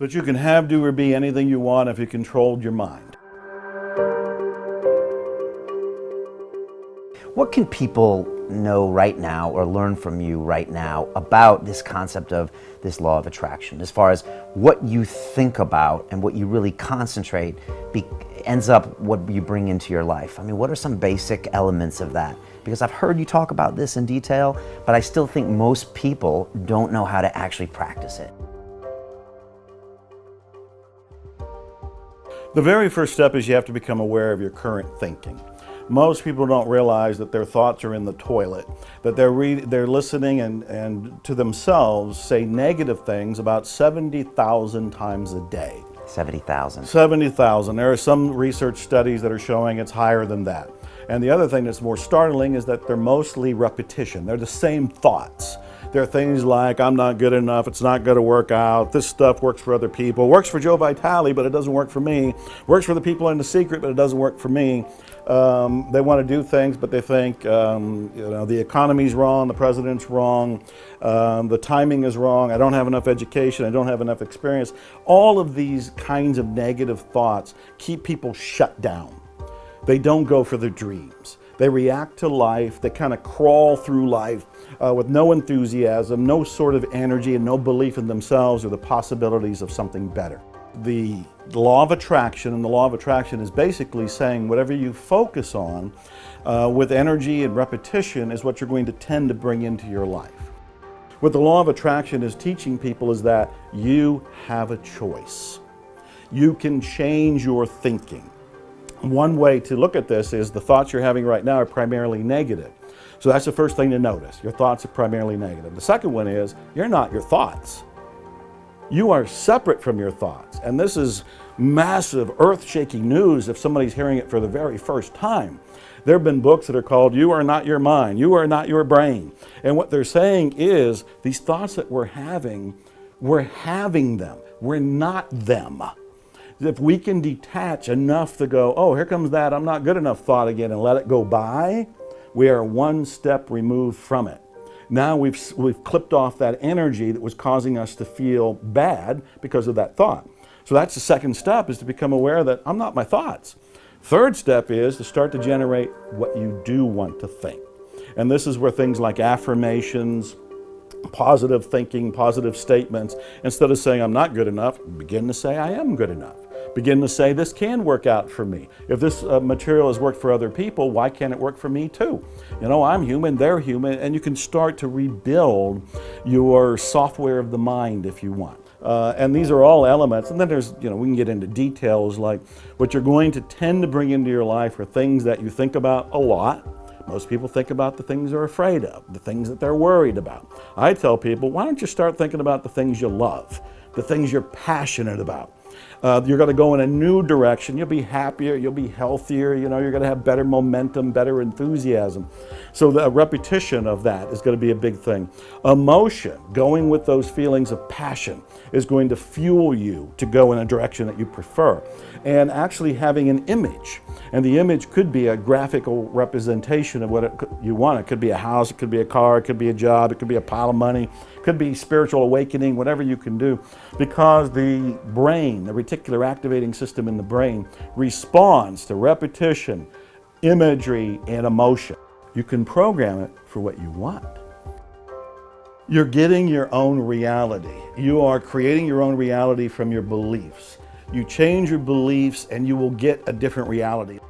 But you can have, do, or be anything you want if you controlled your mind. What can people know right now or learn from you right now about this concept of this law of attraction, as far as what you think about and what you really concentrate ends up what you bring into your life? I mean, what are some basic elements of that? Because I've heard you talk about this in detail, but I still think most people don't know how to actually practice it. The very first step is you have to become aware of your current thinking. Most people don't realize that their thoughts are in the toilet, that they're listening and to themselves say negative things about 70,000 times a day. 70,000. 70,000. There are some research studies that are showing it's higher than that. And the other thing that's more startling is that they're mostly repetition. They're the same thoughts. There are things like, I'm not good enough, it's not going to work out, this stuff works for other people, works for Joe Vitale, but it doesn't work for me, works for the people in the secret, but it doesn't work for me. They want to do things, but they think, the economy's wrong, the president's wrong, the timing is wrong, I don't have enough education, I don't have enough experience. All of these kinds of negative thoughts keep people shut down. They don't go for their dreams. They react to life, they kind of crawl through life with no enthusiasm, no sort of energy, and no belief in themselves or the possibilities of something better. The law of attraction, and the law of attraction is basically saying whatever you focus on with energy and repetition is what you're going to tend to bring into your life. What the law of attraction is teaching people is that you have a choice. You can change your thinking. One way to look at this is the thoughts you're having right now are primarily negative. So that's the first thing to notice. Your thoughts are primarily negative. The second one is you're not your thoughts. You are separate from your thoughts. And this is massive, earth-shaking news if somebody's hearing it for the very first time. There have been books that are called You Are Not Your Mind, You Are Not Your Brain. And what they're saying is these thoughts that we're having them. We're not them. If we can detach enough to go, oh, here comes that I'm not good enough thought again, and let it go by, we are one step removed from it. Now we've clipped off that energy that was causing us to feel bad because of that thought. So that's the second step, is to become aware that I'm not my thoughts. Third step is to start to generate what you do want to think. And this is where things like affirmations, positive thinking, positive statements, instead of saying I'm not good enough, begin to say I am good enough. Begin to say this can work out for me. If this material has worked for other people, why can't it work for me too? I'm human, they're human, and you can start to rebuild your software of the mind if you want. And these are all elements, and then there's, we can get into details like what you're going to tend to bring into your life are things that you think about a lot. Most people think about the things they're afraid of, the things that they're worried about. I tell people, why don't you start thinking about the things you love, the things you're passionate about. You're going to go in a new direction. You'll be happier, you'll be healthier, you're going to have better momentum, better enthusiasm. So the repetition of that is going to be a big thing. Emotion, going with those feelings of passion, is going to fuel you to go in a direction that you prefer. And actually having an image. And the image could be a graphical representation of what you want. It could be a house, it could be a car, it could be a job, it could be a pile of money, it could be spiritual awakening, whatever you can do. Because the brain, the reticular activating system in the brain, responds to repetition, imagery, and emotion. You can program it for what you want. You're getting your own reality. You are creating your own reality from your beliefs. You change your beliefs and you will get a different reality.